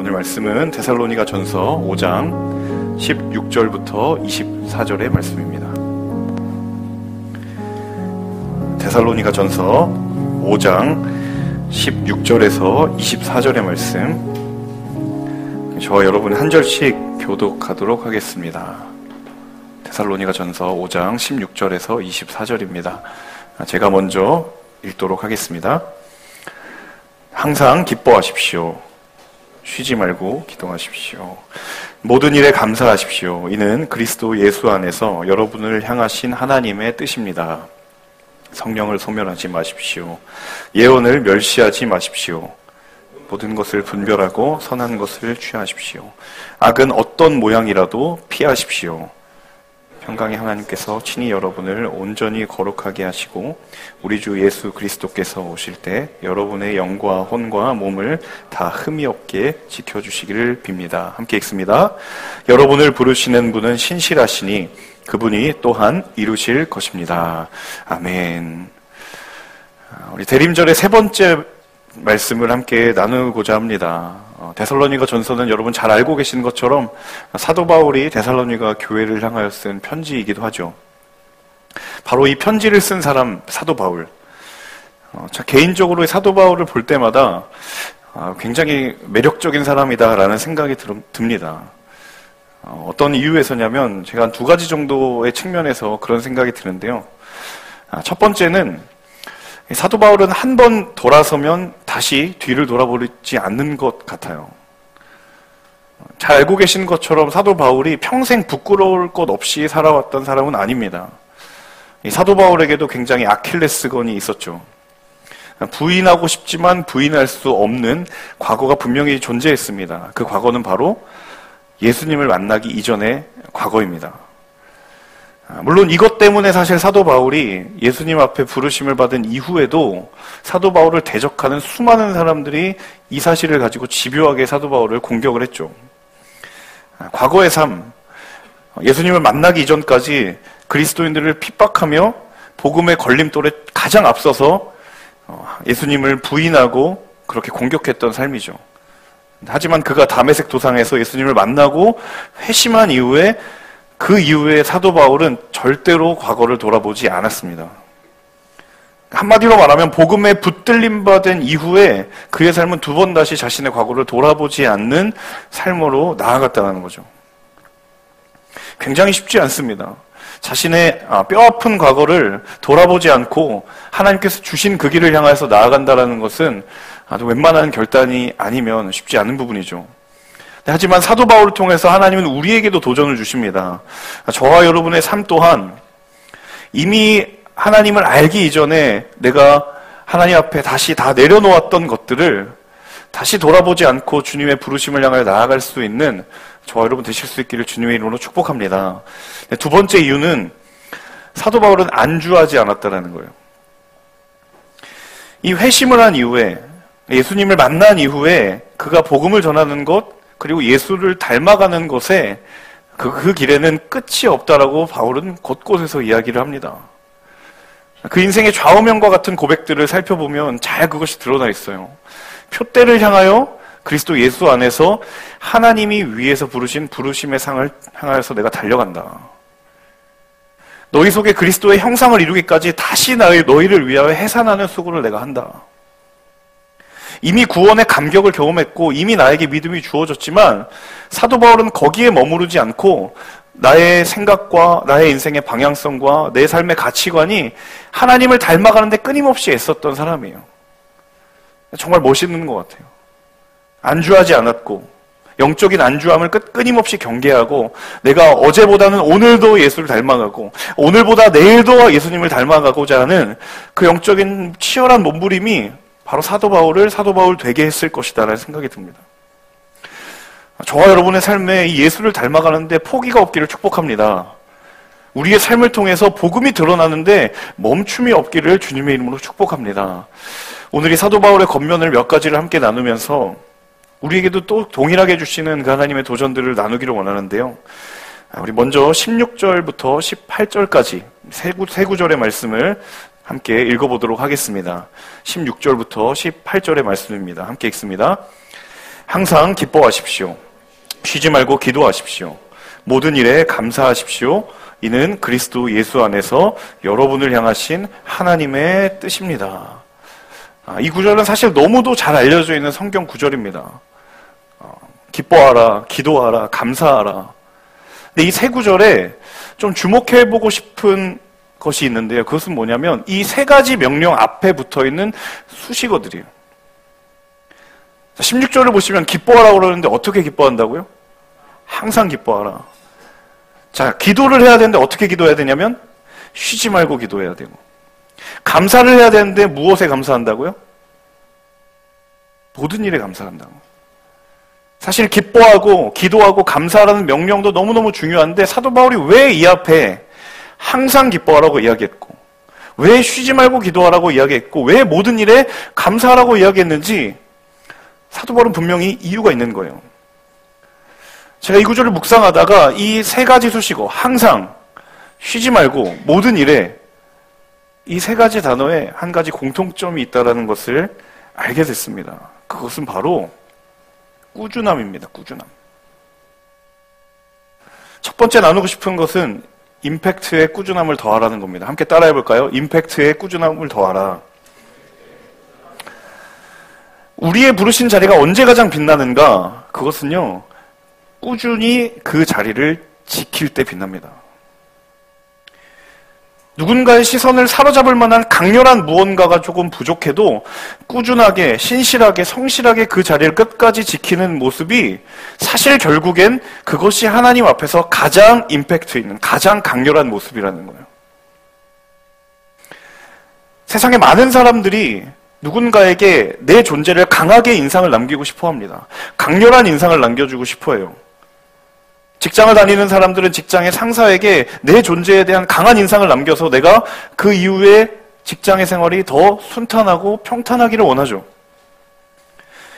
오늘 말씀은 데살로니가 전서 5장 16절부터 24절의 말씀입니다. 데살로니가 전서 5장 16절에서 24절의 말씀, 저와 여러분 한 절씩 교독하도록 하겠습니다. 데살로니가 전서 5장 16절에서 24절입니다. 제가 먼저 읽도록 하겠습니다. 항상 기뻐하십시오. 쉬지 말고 기도하십시오. 모든 일에 감사하십시오. 이는 그리스도 예수 안에서 여러분을 향하신 하나님의 뜻입니다. 성령을 소멸하지 마십시오. 예언을 멸시하지 마십시오. 모든 것을 분별하고 선한 것을 취하십시오. 악은 어떤 모양이라도 피하십시오. 평강의 하나님께서 친히 여러분을 온전히 거룩하게 하시고 우리 주 예수 그리스도께서 오실 때 여러분의 영과 혼과 몸을 다 흠이 없게 지켜주시기를 빕니다. 함께 읽습니다. 여러분을 부르시는 분은 신실하시니 그분이 또한 이루실 것입니다. 아멘. 우리 대림절의 세 번째 말씀을 함께 나누고자 합니다. 데살로니가 전서는 여러분 잘 알고 계시는 것처럼 사도 바울이 데살로니가 교회를 향하여 쓴 편지이기도 하죠. 바로 이 편지를 쓴 사람 사도 바울, 개인적으로 사도 바울을 볼 때마다 굉장히 매력적인 사람이다라는 생각이 듭니다. 어떤 이유에서냐면 제가 한 두 가지 정도의 측면에서 그런 생각이 드는데요. 첫 번째는 사도 바울은 한 번 돌아서면 다시 뒤를 돌아보지 않는 것 같아요. 잘 알고 계신 것처럼 사도 바울이 평생 부끄러울 것 없이 살아왔던 사람은 아닙니다. 이 사도 바울에게도 굉장히 아킬레스건이 있었죠. 부인하고 싶지만 부인할 수 없는 과거가 분명히 존재했습니다. 그 과거는 바로 예수님을 만나기 이전의 과거입니다. 물론 이것 때문에 사실 사도 바울이 예수님 앞에 부르심을 받은 이후에도 사도 바울을 대적하는 수많은 사람들이 이 사실을 가지고 집요하게 사도 바울을 공격을 했죠. 과거의 삶, 예수님을 만나기 이전까지 그리스도인들을 핍박하며 복음의 걸림돌에 가장 앞서서 예수님을 부인하고 그렇게 공격했던 삶이죠. 하지만 그가 다메섹 도상에서 예수님을 만나고 회심한 이후에 그 이후에 사도 바울은 절대로 과거를 돌아보지 않았습니다. 한마디로 말하면 복음에 붙들림 받은 이후에 그의 삶은 두 번 다시 자신의 과거를 돌아보지 않는 삶으로 나아갔다는 거죠. 굉장히 쉽지 않습니다. 자신의 뼈아픈 과거를 돌아보지 않고 하나님께서 주신 그 길을 향해서 나아간다는 것은 아주 웬만한 결단이 아니면 쉽지 않은 부분이죠. 하지만 사도 바울을 통해서 하나님은 우리에게도 도전을 주십니다. 저와 여러분의 삶 또한 이미 하나님을 알기 이전에 내가 하나님 앞에 다시 다 내려놓았던 것들을 다시 돌아보지 않고 주님의 부르심을 향해 나아갈 수 있는 저와 여러분 되실 수 있기를 주님의 이름으로 축복합니다. 두 번째 이유는 사도 바울은 안주하지 않았다는 거예요. 이 회심을 한 이후에 예수님을 만난 이후에 그가 복음을 전하는 것 그리고 예수를 닮아가는 것에 그 길에는 끝이 없다라고 바울은 곳곳에서 이야기를 합니다. 그 인생의 좌우명과 같은 고백들을 살펴보면 잘 그것이 드러나 있어요. 표대를 향하여 그리스도 예수 안에서 하나님이 위에서 부르신 부르심의 상을 향하여서 내가 달려간다. 너희 속에 그리스도의 형상을 이루기까지 다시 너희를 위하여 해산하는 수고를 내가 한다. 이미 구원의 감격을 경험했고 이미 나에게 믿음이 주어졌지만 사도 바울은 거기에 머무르지 않고 나의 생각과 나의 인생의 방향성과 내 삶의 가치관이 하나님을 닮아가는데 끊임없이 애썼던 사람이에요. 정말 멋있는 것 같아요. 안주하지 않았고 영적인 안주함을 끊임없이 경계하고 내가 어제보다는 오늘도 예수를 닮아가고 오늘보다 내일도 예수님을 닮아가고자 하는 그 영적인 치열한 몸부림이 바로 사도 바울을 사도 바울 되게 했을 것이다라는 생각이 듭니다. 저와 여러분의 삶에 이 예수를 닮아가는데 포기가 없기를 축복합니다. 우리의 삶을 통해서 복음이 드러나는데 멈춤이 없기를 주님의 이름으로 축복합니다. 오늘 이 사도 바울의 겉면을 몇 가지를 함께 나누면서 우리에게도 또 동일하게 주시는 그 하나님의 도전들을 나누기를 원하는데요. 우리 먼저 16절부터 18절까지 세 구절의 말씀을 함께 읽어보도록 하겠습니다. 16절부터 18절의 말씀입니다. 함께 읽습니다. 항상 기뻐하십시오. 쉬지 말고 기도하십시오. 모든 일에 감사하십시오. 이는 그리스도 예수 안에서 여러분을 향하신 하나님의 뜻입니다. 이 구절은 사실 너무도 잘 알려져 있는 성경 구절입니다. 기뻐하라, 기도하라, 감사하라. 근데 이 세 구절에 좀 주목해보고 싶은 것이 있는데요. 그것은 뭐냐면 이 세 가지 명령 앞에 붙어있는 수식어들이에요. 16절을 보시면 기뻐하라고 그러는데 어떻게 기뻐한다고요? 항상 기뻐하라. 자, 기도를 해야 되는데 어떻게 기도해야 되냐면 쉬지 말고 기도해야 되고, 감사를 해야 되는데 무엇에 감사한다고요? 모든 일에 감사한다고. 사실 기뻐하고 기도하고 감사하라는 명령도 너무너무 중요한데 사도 바울이 왜 이 앞에 항상 기뻐하라고 이야기했고, 왜 쉬지 말고 기도하라고 이야기했고, 왜 모든 일에 감사하라고 이야기했는지 사도 바울은 분명히 이유가 있는 거예요. 제가 이 구절을 묵상하다가 이 세 가지 수식어, 항상, 쉬지 말고, 모든 일에 이 세 가지 단어에 한 가지 공통점이 있다는 것을 알게 됐습니다. 그것은 바로 꾸준함입니다. 꾸준함. 첫 번째 나누고 싶은 것은 임팩트의 꾸준함을 더하라는 겁니다. 함께 따라해 볼까요? 임팩트의 꾸준함을 더하라. 우리의 부르신 자리가 언제 가장 빛나는가? 그것은요, 꾸준히 그 자리를 지킬 때 빛납니다. 누군가의 시선을 사로잡을 만한 강렬한 무언가가 조금 부족해도 꾸준하게, 신실하게, 성실하게 그 자리를 끝까지 지키는 모습이 사실 결국엔 그것이 하나님 앞에서 가장 임팩트 있는, 가장 강렬한 모습이라는 거예요. 세상에 많은 사람들이 누군가에게 내 존재를 강하게 인상을 남기고 싶어 합니다. 강렬한 인상을 남겨주고 싶어 해요. 직장을 다니는 사람들은 직장의 상사에게 내 존재에 대한 강한 인상을 남겨서 내가 그 이후에 직장의 생활이 더 순탄하고 평탄하기를 원하죠.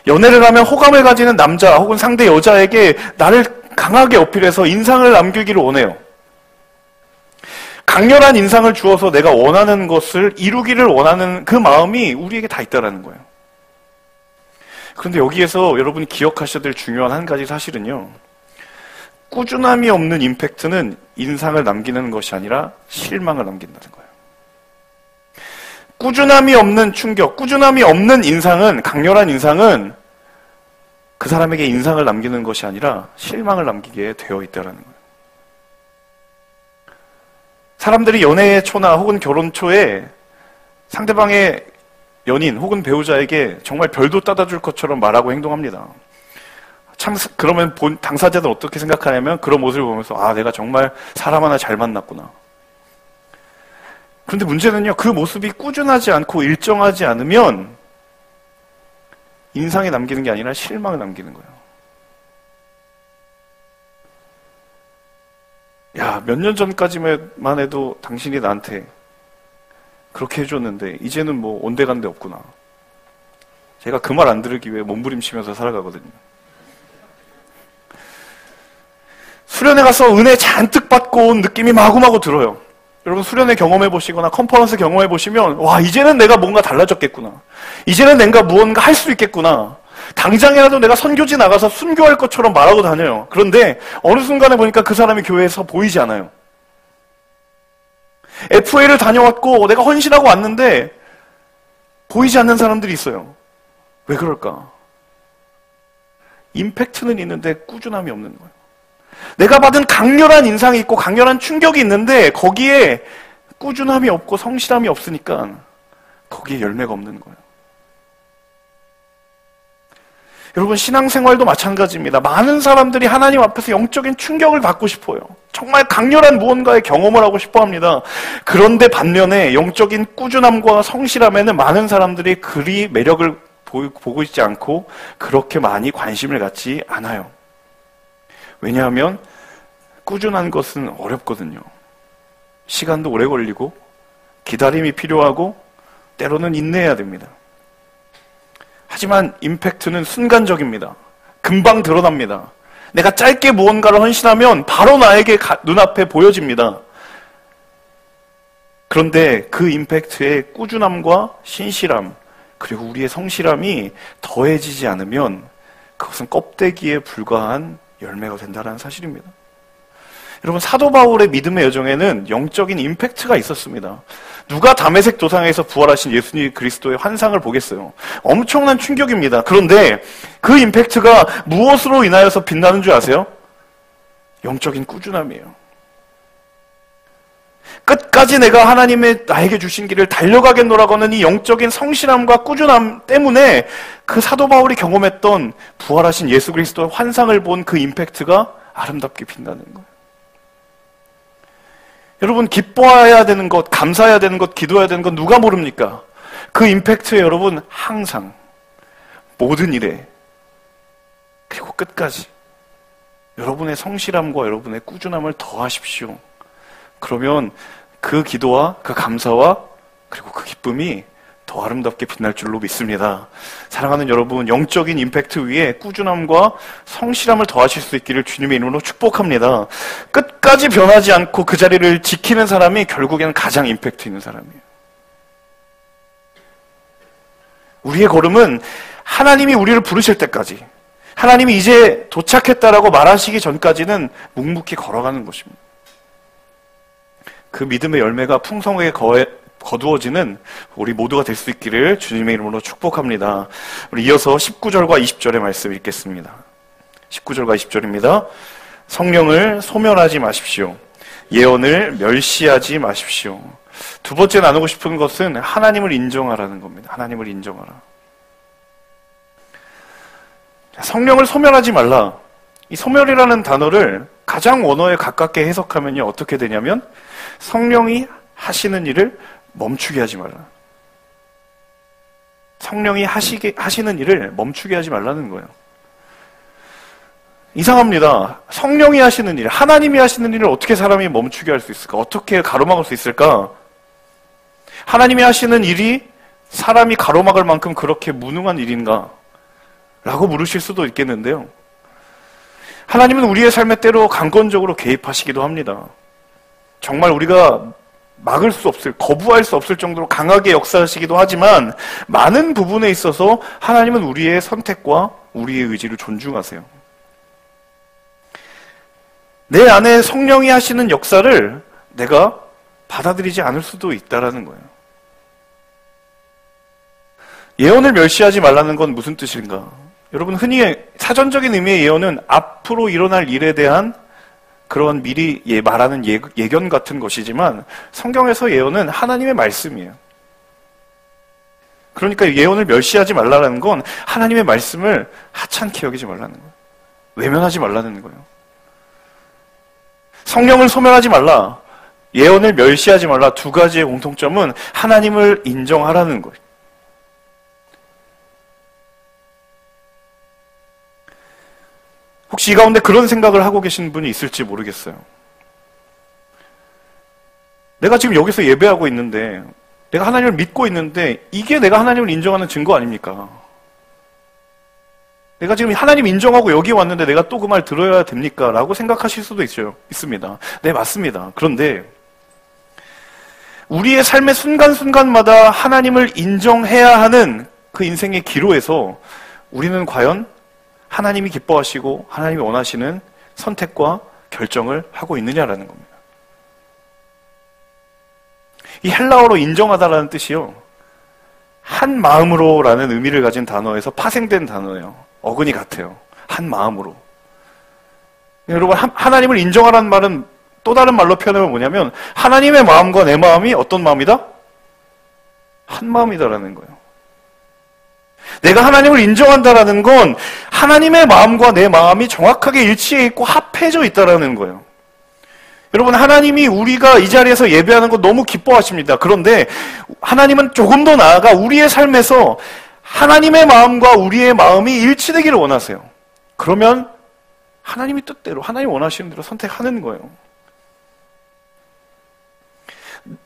연애를 하면 호감을 가지는 남자 혹은 상대 여자에게 나를 강하게 어필해서 인상을 남기기를 원해요. 강렬한 인상을 주어서 내가 원하는 것을 이루기를 원하는 그 마음이 우리에게 다 있다는 거예요. 그런데 여기에서 여러분이 기억하셔야 될 중요한 한 가지 사실은요, 꾸준함이 없는 임팩트는 인상을 남기는 것이 아니라 실망을 남긴다는 거예요. 꾸준함이 없는 충격, 꾸준함이 없는 인상은, 강렬한 인상은 그 사람에게 인상을 남기는 것이 아니라 실망을 남기게 되어 있다는 거예요. 사람들이 연애 초나 혹은 결혼 초에 상대방의 연인 혹은 배우자에게 정말 별도 따다 줄 것처럼 말하고 행동합니다. 참, 그러면 당사자는 어떻게 생각하냐면 그런 모습을 보면서 아, 내가 정말 사람 하나 잘 만났구나. 그런데 문제는요, 그 모습이 꾸준하지 않고 일정하지 않으면 인상에 남기는 게 아니라 실망을 남기는 거예요. 야, 몇 년 전까지만 해도 당신이 나한테 그렇게 해줬는데 이제는 뭐 온데간데 없구나. 제가 그 말 안 들으기 위해 몸부림치면서 살아가거든요. 수련회 가서 은혜 잔뜩 받고 온 느낌이 마구마구 들어요. 여러분 수련회 경험해 보시거나 컨퍼런스 경험해 보시면 와, 이제는 내가 뭔가 달라졌겠구나. 이제는 내가 무언가 할 수 있겠구나. 당장이라도 내가 선교지 나가서 순교할 것처럼 말하고 다녀요. 그런데 어느 순간에 보니까 그 사람이 교회에서 보이지 않아요. FA를 다녀왔고 내가 헌신하고 왔는데 보이지 않는 사람들이 있어요. 왜 그럴까? 임팩트는 있는데 꾸준함이 없는 거예요. 내가 받은 강렬한 인상이 있고 강렬한 충격이 있는데 거기에 꾸준함이 없고 성실함이 없으니까 거기에 열매가 없는 거예요. 여러분 신앙생활도 마찬가지입니다. 많은 사람들이 하나님 앞에서 영적인 충격을 받고 싶어요. 정말 강렬한 무언가의 경험을 하고 싶어 합니다. 그런데 반면에 영적인 꾸준함과 성실함에는 많은 사람들이 그리 매력을 보고 있지 않고 그렇게 많이 관심을 갖지 않아요. 왜냐하면 꾸준한 것은 어렵거든요. 시간도 오래 걸리고 기다림이 필요하고 때로는 인내해야 됩니다. 하지만 임팩트는 순간적입니다. 금방 드러납니다. 내가 짧게 무언가를 헌신하면 바로 나에게 눈앞에 보여집니다. 그런데 그 임팩트의 꾸준함과 신실함 그리고 우리의 성실함이 더해지지 않으면 그것은 껍데기에 불과한 열매가 된다는 사실입니다. 여러분, 사도 바울의 믿음의 여정에는 영적인 임팩트가 있었습니다. 누가 다메섹 도상에서 부활하신 예수님 그리스도의 환상을 보겠어요? 엄청난 충격입니다. 그런데 그 임팩트가 무엇으로 인하여서 빛나는 줄 아세요? 영적인 꾸준함이에요. 끝까지 내가 하나님의 나에게 주신 길을 달려가겠노라고 하는 이 영적인 성실함과 꾸준함 때문에 그 사도 바울이 경험했던 부활하신 예수 그리스도의 환상을 본 그 임팩트가 아름답게 빛나는 거예요. 여러분, 기뻐해야 되는 것, 감사해야 되는 것, 기도해야 되는 것 누가 모릅니까? 그 임팩트에 여러분 항상 모든 일에 그리고 끝까지 여러분의 성실함과 여러분의 꾸준함을 더하십시오. 그러면 그 기도와 그 감사와 그리고 그 기쁨이 더 아름답게 빛날 줄로 믿습니다. 사랑하는 여러분, 영적인 임팩트 위에 꾸준함과 성실함을 더하실 수 있기를 주님의 이름으로 축복합니다. 끝까지 변하지 않고 그 자리를 지키는 사람이 결국에는 가장 임팩트 있는 사람이에요. 우리의 걸음은 하나님이 우리를 부르실 때까지, 하나님이 이제 도착했다라고 말하시기 전까지는 묵묵히 걸어가는 것입니다. 그 믿음의 열매가 풍성하게 거두어지는 우리 모두가 될 수 있기를 주님의 이름으로 축복합니다. 우리 이어서 19절과 20절의 말씀 읽겠습니다. 19절과 20절입니다. 성령을 소멸하지 마십시오. 예언을 멸시하지 마십시오. 두 번째 나누고 싶은 것은 하나님을 인정하라는 겁니다. 하나님을 인정하라. 성령을 소멸하지 말라. 이 소멸이라는 단어를 가장 원어에 가깝게 해석하면요, 어떻게 되냐면 성령이 하시는 일을 멈추게 하지 말라. 성령이 하시는 일을 멈추게 하지 말라는 거예요. 이상합니다. 성령이 하시는 일, 하나님이 하시는 일을 어떻게 사람이 멈추게 할 수 있을까? 어떻게 가로막을 수 있을까? 하나님이 하시는 일이 사람이 가로막을 만큼 그렇게 무능한 일인가? 라고 물으실 수도 있겠는데요. 하나님은 우리의 삶에 때로 강권적으로 개입하시기도 합니다. 정말 우리가 막을 수 없을, 거부할 수 없을 정도로 강하게 역사하시기도 하지만 많은 부분에 있어서 하나님은 우리의 선택과 우리의 의지를 존중하세요. 내 안에 성령이 하시는 역사를 내가 받아들이지 않을 수도 있다라는 거예요. 예언을 멸시하지 말라는 건 무슨 뜻인가? 여러분, 흔히 사전적인 의미의 예언은 앞으로 일어날 일에 대한 그런 미리 말하는 예견 같은 것이지만 성경에서 예언은 하나님의 말씀이에요. 그러니까 예언을 멸시하지 말라는 건 하나님의 말씀을 하찮게 여기지 말라는 거예요. 외면하지 말라는 거예요. 성령을 소멸하지 말라, 예언을 멸시하지 말라, 두 가지의 공통점은 하나님을 인정하라는 거예요. 혹시 이 가운데 그런 생각을 하고 계신 분이 있을지 모르겠어요. 내가 지금 여기서 예배하고 있는데, 내가 하나님을 믿고 있는데 이게 내가 하나님을 인정하는 증거 아닙니까? 내가 지금 하나님 인정하고 여기 왔는데 내가 또 그 말 들어야 됩니까? 라고 생각하실 수도 있습니다. 네, 맞습니다. 그런데 우리의 삶의 순간순간마다 하나님을 인정해야 하는 그 인생의 기로에서 우리는 과연 하나님이 기뻐하시고 하나님이 원하시는 선택과 결정을 하고 있느냐라는 겁니다. 이 헬라어로 인정하다라는 뜻이요, 한 마음으로라는 의미를 가진 단어에서 파생된 단어예요. 어근이 같아요. 한 마음으로. 여러분, 하나님을 인정하라는 말은 또 다른 말로 표현하면 뭐냐면 하나님의 마음과 내 마음이 어떤 마음이다? 한 마음이다라는 거예요. 내가 하나님을 인정한다라는 건 하나님의 마음과 내 마음이 정확하게 일치해 있고 합해져 있다라는 거예요. 여러분, 하나님이 우리가 이 자리에서 예배하는 거 너무 기뻐하십니다. 그런데 하나님은 조금 더 나아가 우리의 삶에서 하나님의 마음과 우리의 마음이 일치되기를 원하세요. 그러면 하나님이 뜻대로, 하나님이 원하시는 대로 선택하는 거예요.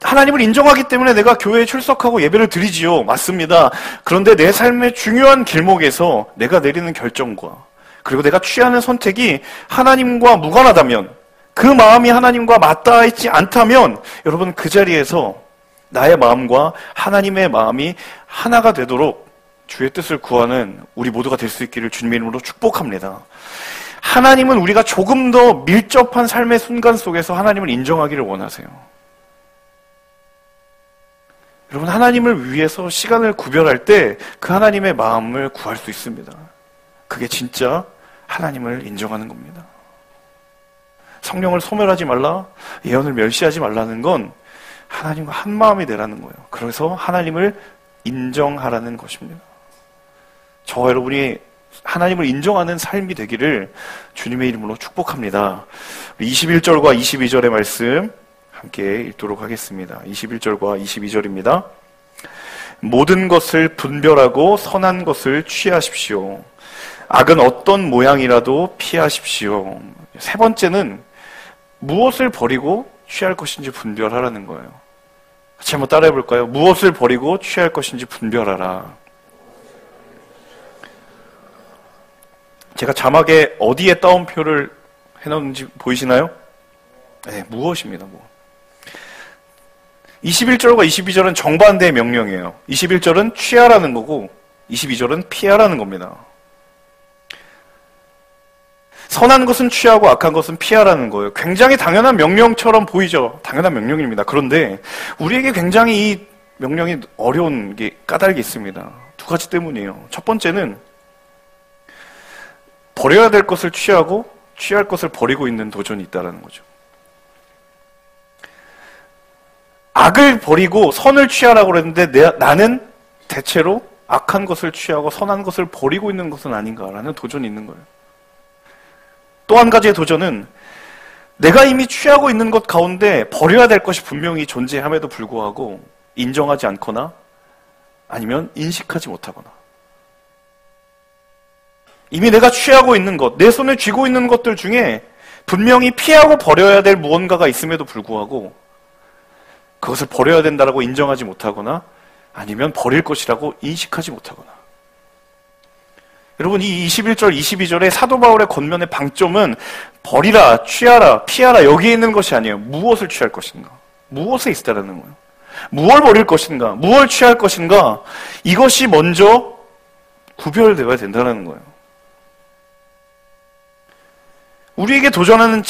하나님을 인정하기 때문에 내가 교회에 출석하고 예배를 드리지요. 맞습니다. 그런데 내 삶의 중요한 길목에서 내가 내리는 결정과 그리고 내가 취하는 선택이 하나님과 무관하다면, 그 마음이 하나님과 맞닿아 있지 않다면 여러분, 그 자리에서 나의 마음과 하나님의 마음이 하나가 되도록 주의 뜻을 구하는 우리 모두가 될 수 있기를 주님의 이름으로 축복합니다. 하나님은 우리가 조금 더 밀접한 삶의 순간 속에서 하나님을 인정하기를 원하세요. 여러분, 하나님을 위해서 시간을 구별할 때 그 하나님의 마음을 구할 수 있습니다. 그게 진짜 하나님을 인정하는 겁니다. 성령을 소멸하지 말라, 예언을 멸시하지 말라는 건 하나님과 한 마음이 되라는 거예요. 그래서 하나님을 인정하라는 것입니다. 저와 여러분이 하나님을 인정하는 삶이 되기를 주님의 이름으로 축복합니다. 21절과 22절의 말씀 함께 읽도록 하겠습니다. 21절과 22절입니다. 모든 것을 분별하고 선한 것을 취하십시오. 악은 어떤 모양이라도 피하십시오. 세 번째는 무엇을 버리고 취할 것인지 분별하라는 거예요. 같이 한번 따라해 볼까요? 무엇을 버리고 취할 것인지 분별하라. 제가 자막에 어디에 따옴표를 해놓은지 보이시나요? 네, 무엇입니다. 21절과 22절은 정반대의 명령이에요. 21절은 취하라는 거고 22절은 피하라는 겁니다. 선한 것은 취하고 악한 것은 피하라는 거예요. 굉장히 당연한 명령처럼 보이죠. 당연한 명령입니다. 그런데 우리에게 굉장히 이 명령이 어려운 게 까닭이 있습니다. 두 가지 때문이에요. 첫 번째는 버려야 될 것을 취하고 취할 것을 버리고 있는 도전이 있다는 거죠. 악을 버리고 선을 취하라고 그랬는데 나는 대체로 악한 것을 취하고 선한 것을 버리고 있는 것은 아닌가라는 도전이 있는 거예요. 또 한 가지의 도전은 내가 이미 취하고 있는 것 가운데 버려야 될 것이 분명히 존재함에도 불구하고 인정하지 않거나 아니면 인식하지 못하거나 이미 내가 취하고 있는 것, 내 손에 쥐고 있는 것들 중에 분명히 피하고 버려야 될 무언가가 있음에도 불구하고 그것을 버려야 된다라고 인정하지 못하거나 아니면 버릴 것이라고 인식하지 못하거나 여러분, 이 21절, 22절의 사도 바울의 권면의 방점은 버리라, 취하라, 피하라 여기에 있는 것이 아니에요. 무엇을 취할 것인가? 무엇에 있다라는 거예요. 무엇을 버릴 것인가? 무엇을 취할 것인가? 이것이 먼저 구별되어야 된다는 거예요. 우리에게 도전하는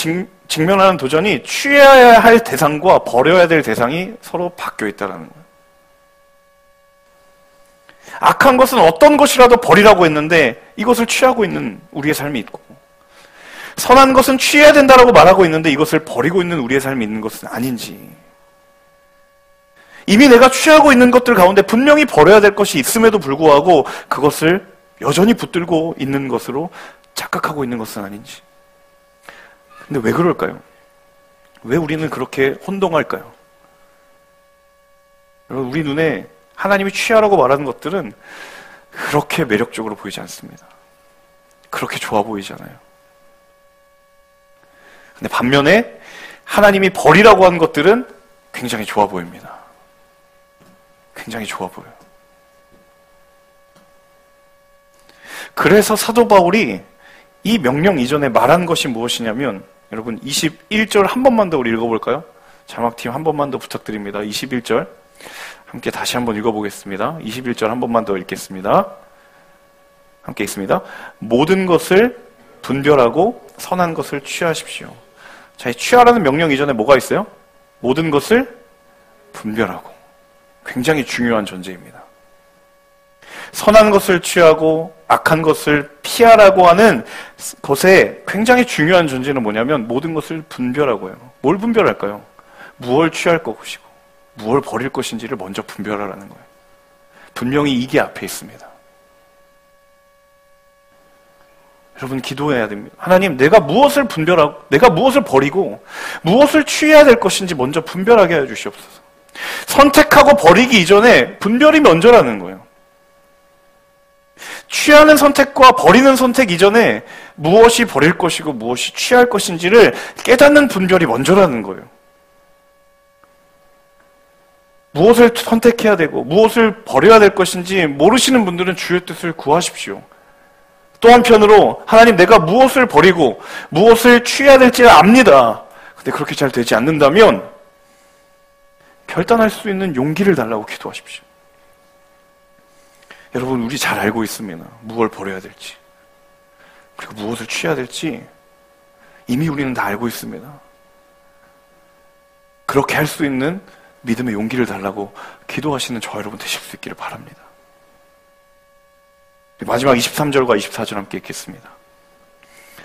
직면하는 도전이 취해야 할 대상과 버려야 될 대상이 서로 바뀌어 있다는 거예요. 악한 것은 어떤 것이라도 버리라고 했는데 이것을 취하고 있는 우리의 삶이 있고 선한 것은 취해야 된다라고 말하고 있는데 이것을 버리고 있는 우리의 삶이 있는 것은 아닌지 이미 내가 취하고 있는 것들 가운데 분명히 버려야 될 것이 있음에도 불구하고 그것을 여전히 붙들고 있는 것으로 착각하고 있는 것은 아닌지 근데 왜 그럴까요? 왜 우리는 그렇게 혼동할까요? 여러분 우리 눈에 하나님이 취하라고 말하는 것들은 그렇게 매력적으로 보이지 않습니다. 그렇게 좋아 보이잖아요. 근데 반면에 하나님이 버리라고 한 것들은 굉장히 좋아 보입니다. 굉장히 좋아 보여요. 그래서 사도 바울이 이 명령 이전에 말한 것이 무엇이냐면 여러분 21절 한 번만 더 우리 읽어볼까요? 자막팀 한 번만 더 부탁드립니다. 21절 함께 다시 한번 읽어보겠습니다. 21절 한 번만 더 읽겠습니다. 함께 읽습니다. 모든 것을 분별하고 선한 것을 취하십시오. 자, 이 취하라는 명령 이전에 뭐가 있어요? 모든 것을 분별하고. 굉장히 중요한 존재입니다. 선한 것을 취하고 악한 것을 피하라고 하는 것에 굉장히 중요한 존재는 뭐냐면 모든 것을 분별하고 해요. 뭘 분별할까요? 무엇을 취할 것이고 무엇을 버릴 것인지를 먼저 분별하라는 거예요. 분명히 이게 앞에 있습니다. 여러분 기도해야 됩니다. 하나님, 내가 무엇을 분별하고, 내가 무엇을 버리고 무엇을 취해야 될 것인지 먼저 분별하게 해 주시옵소서. 선택하고 버리기 이전에 분별이 먼저라는 거예요. 취하는 선택과 버리는 선택 이전에 무엇이 버릴 것이고 무엇이 취할 것인지를 깨닫는 분별이 먼저라는 거예요. 무엇을 선택해야 되고 무엇을 버려야 될 것인지 모르시는 분들은 주의 뜻을 구하십시오. 또 한편으로 하나님, 내가 무엇을 버리고 무엇을 취해야 될지를 압니다. 근데 그렇게 잘 되지 않는다면 결단할 수 있는 용기를 달라고 기도하십시오. 여러분, 우리 잘 알고 있습니다. 무엇을 버려야 될지, 그리고 무엇을 취해야 될지 이미 우리는 다 알고 있습니다. 그렇게 할 수 있는 믿음의 용기를 달라고 기도하시는 저와 여러분 되실 수 있기를 바랍니다. 마지막 23절과 24절 함께 읽겠습니다.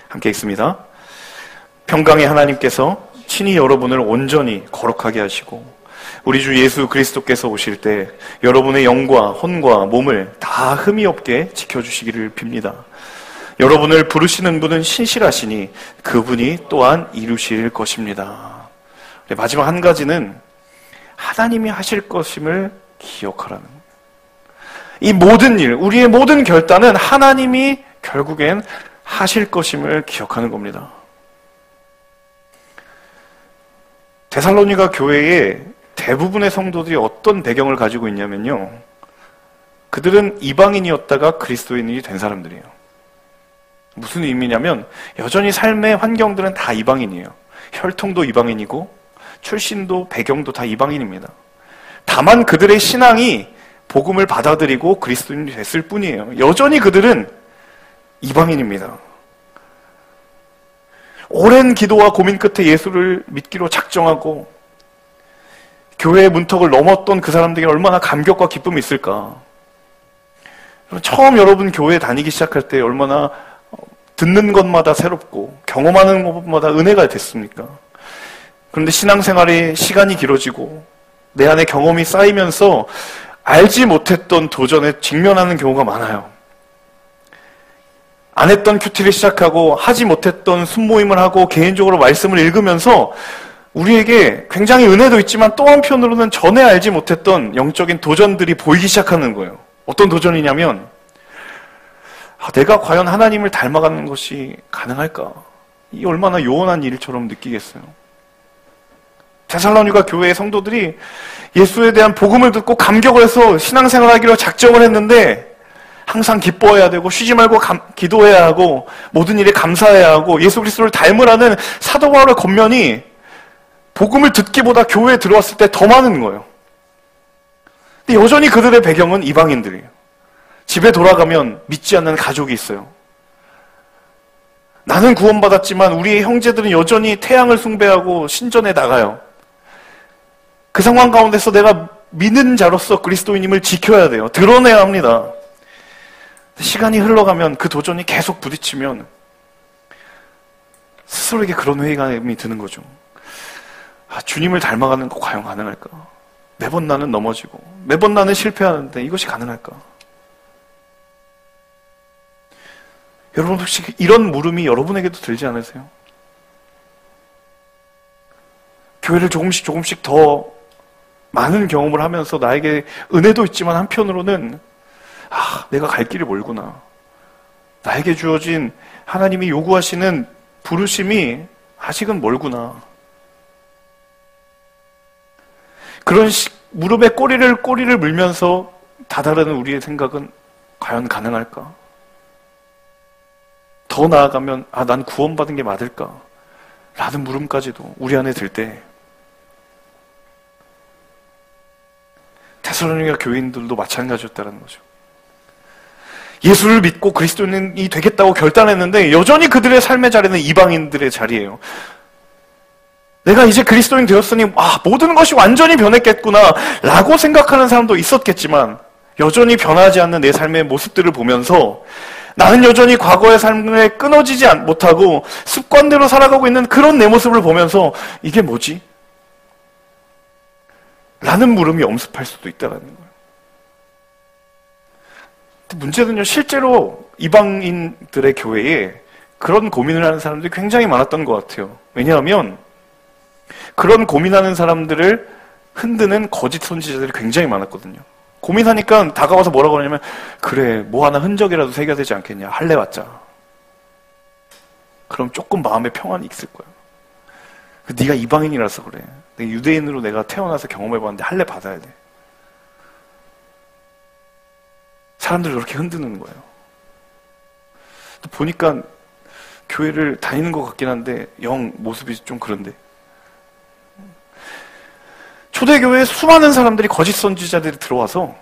함께 읽습니다. 평강의 하나님께서 친히 여러분을 온전히 거룩하게 하시고 우리 주 예수 그리스도께서 오실 때 여러분의 영과 혼과 몸을 다 흠이 없게 지켜주시기를 빕니다. 여러분을 부르시는 분은 신실하시니 그분이 또한 이루실 것입니다. 마지막 한 가지는 하나님이 하실 것임을 기억하라는 거예요. 이 모든 일, 우리의 모든 결단은 하나님이 결국엔 하실 것임을 기억하는 겁니다. 데살로니가 교회의 대부분의 성도들이 어떤 배경을 가지고 있냐면요, 그들은 이방인이었다가 그리스도인이 된 사람들이에요. 무슨 의미냐면 여전히 삶의 환경들은 다 이방인이에요. 혈통도 이방인이고 출신도 배경도 다 이방인입니다. 다만 그들의 신앙이 복음을 받아들이고 그리스도인이 됐을 뿐이에요. 여전히 그들은 이방인입니다. 오랜 기도와 고민 끝에 예수를 믿기로 작정하고 교회의 문턱을 넘었던 그 사람들에게 얼마나 감격과 기쁨이 있을까. 처음 여러분 교회 다니기 시작할 때 얼마나 듣는 것마다 새롭고 경험하는 것마다 은혜가 됐습니까? 그런데 신앙생활의 시간이 길어지고 내 안에 경험이 쌓이면서 알지 못했던 도전에 직면하는 경우가 많아요. 안 했던 큐티를 시작하고 하지 못했던 순모임을 하고 개인적으로 말씀을 읽으면서 우리에게 굉장히 은혜도 있지만 또 한편으로는 전에 알지 못했던 영적인 도전들이 보이기 시작하는 거예요. 어떤 도전이냐면 내가 과연 하나님을 닮아가는 것이 가능할까? 이 얼마나 요원한 일처럼 느끼겠어요. 데살로니가 교회의 성도들이 예수에 대한 복음을 듣고 감격을 해서 신앙생활하기로 작정을 했는데 항상 기뻐해야 되고 쉬지 말고 기도해야 하고 모든 일에 감사해야 하고 예수 그리스도를 닮으라는 사도 바울의 권면이 복음을 듣기보다 교회에 들어왔을 때 더 많은 거예요. 근데 여전히 그들의 배경은 이방인들이에요. 집에 돌아가면 믿지 않는 가족이 있어요. 나는 구원받았지만 우리의 형제들은 여전히 태양을 숭배하고 신전에 나가요. 그 상황 가운데서 내가 믿는 자로서 그리스도인임을 지켜야 돼요. 드러내야 합니다. 시간이 흘러가면 그 도전이 계속 부딪히면 스스로에게 그런 회의감이 드는 거죠. 주님을 닮아가는 거 과연 가능할까? 매번 나는 넘어지고 매번 나는 실패하는데 이것이 가능할까? 여러분 혹시 이런 물음이 여러분에게도 들지 않으세요? 교회를 조금씩 더 많은 경험을 하면서 나에게 은혜도 있지만 한편으로는 내가 갈 길이 멀구나. 나에게 주어진 하나님이 요구하시는 부르심이 아직은 멀구나. 그런 무릎에 꼬리를 물면서 다다르는 우리의 생각은 과연 가능할까? 더 나아가면 난 구원받은 게 맞을까? 라는 물음까지도 우리 안에 들 때 데살로니가 교인들도 마찬가지였다는 거죠. 예수를 믿고 그리스도인이 되겠다고 결단했는데 여전히 그들의 삶의 자리는 이방인들의 자리예요. 내가 이제 그리스도인 되었으니 모든 것이 완전히 변했겠구나 라고 생각하는 사람도 있었겠지만 여전히 변하지 않는 내 삶의 모습들을 보면서 나는 여전히 과거의 삶에 끊어지지 못하고 습관대로 살아가고 있는 그런 내 모습을 보면서 이게 뭐지? 라는 물음이 엄습할 수도 있다는 거예요. 문제는요, 실제로 이방인들의 교회에 그런 고민을 하는 사람들이 굉장히 많았던 것 같아요. 왜냐하면 그런 고민하는 사람들을 흔드는 거짓 선지자들이 굉장히 많았거든요. 고민하니까 다가와서 뭐라고 하냐면 그래, 뭐 하나 흔적이라도 새겨야 되지 않겠냐, 할례 받자. 그럼 조금 마음의 평안이 있을 거야. 네가 이방인이라서 그래. 내가 유대인으로 내가 태어나서 경험해봤는데 할례 받아야 돼. 사람들을 그렇게 흔드는 거예요. 또 보니까 교회를 다니는 것 같긴 한데 영 모습이 좀 그런데, 초대교회에 수많은 사람들이 거짓 선지자들이 들어와서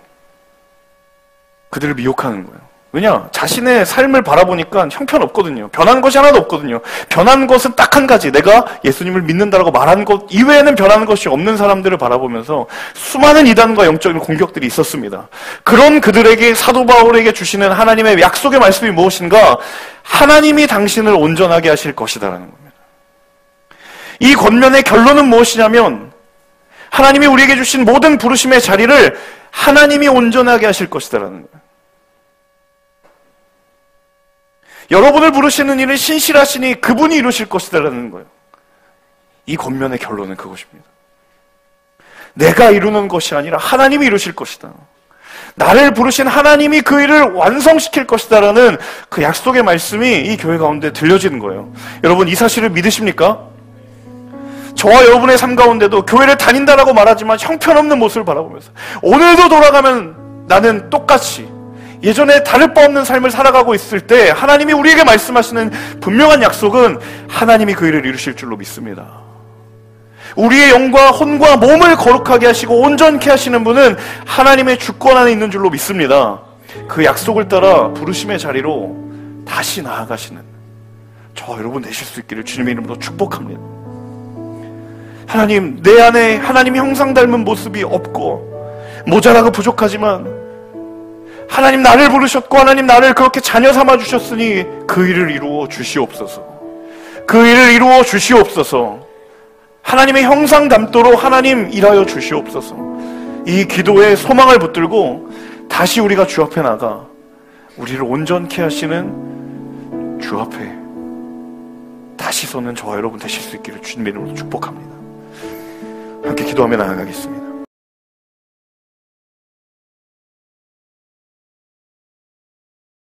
그들을 미혹하는 거예요. 왜냐? 자신의 삶을 바라보니까 형편없거든요. 변한 것이 하나도 없거든요. 변한 것은 딱 한 가지. 내가 예수님을 믿는다라고 말한 것 이외에는 변하는 것이 없는 사람들을 바라보면서 수많은 이단과 영적인 공격들이 있었습니다. 그런 그들에게 사도 바울에게 주시는 하나님의 약속의 말씀이 무엇인가? 하나님이 당신을 온전하게 하실 것이다라는 겁니다. 이 권면의 결론은 무엇이냐면 하나님이 우리에게 주신 모든 부르심의 자리를 하나님이 온전하게 하실 것이다라는 거예요. 여러분을 부르시는 일은 신실하시니 그분이 이루실 것이다라는 거예요. 이 권면의 결론은 그것입니다. 내가 이루는 것이 아니라 하나님이 이루실 것이다. 나를 부르신 하나님이 그 일을 완성시킬 것이다라는 그 약속의 말씀이 이 교회 가운데 들려지는 거예요. 여러분 이 사실을 믿으십니까? 저와 여러분의 삶 가운데도 교회를 다닌다라고 말하지만 형편없는 모습을 바라보면서 오늘도 돌아가면 나는 똑같이 예전에 다를 바 없는 삶을 살아가고 있을 때 하나님이 우리에게 말씀하시는 분명한 약속은 하나님이 그 일을 이루실 줄로 믿습니다. 우리의 영과 혼과 몸을 거룩하게 하시고 온전케 하시는 분은 하나님의 주권 안에 있는 줄로 믿습니다. 그 약속을 따라 부르심의 자리로 다시 나아가시는 저와 여러분 되실 수 있기를 주님의 이름으로 축복합니다. 하나님, 내 안에 하나님의 형상 닮은 모습이 없고 모자라고 부족하지만 하나님 나를 부르셨고 하나님 나를 그렇게 자녀 삼아 주셨으니 그 일을 이루어 주시옵소서. 그 일을 이루어 주시옵소서. 하나님의 형상 닮도록 하나님 일하여 주시옵소서. 이 기도에 소망을 붙들고 다시 우리가 주 앞에 나가 우리를 온전케 하시는 주 앞에 다시 서는 저와 여러분 되실 수 있기를 주님의 이름으로 축복합니다. 함께 기도하며 나아가겠습니다.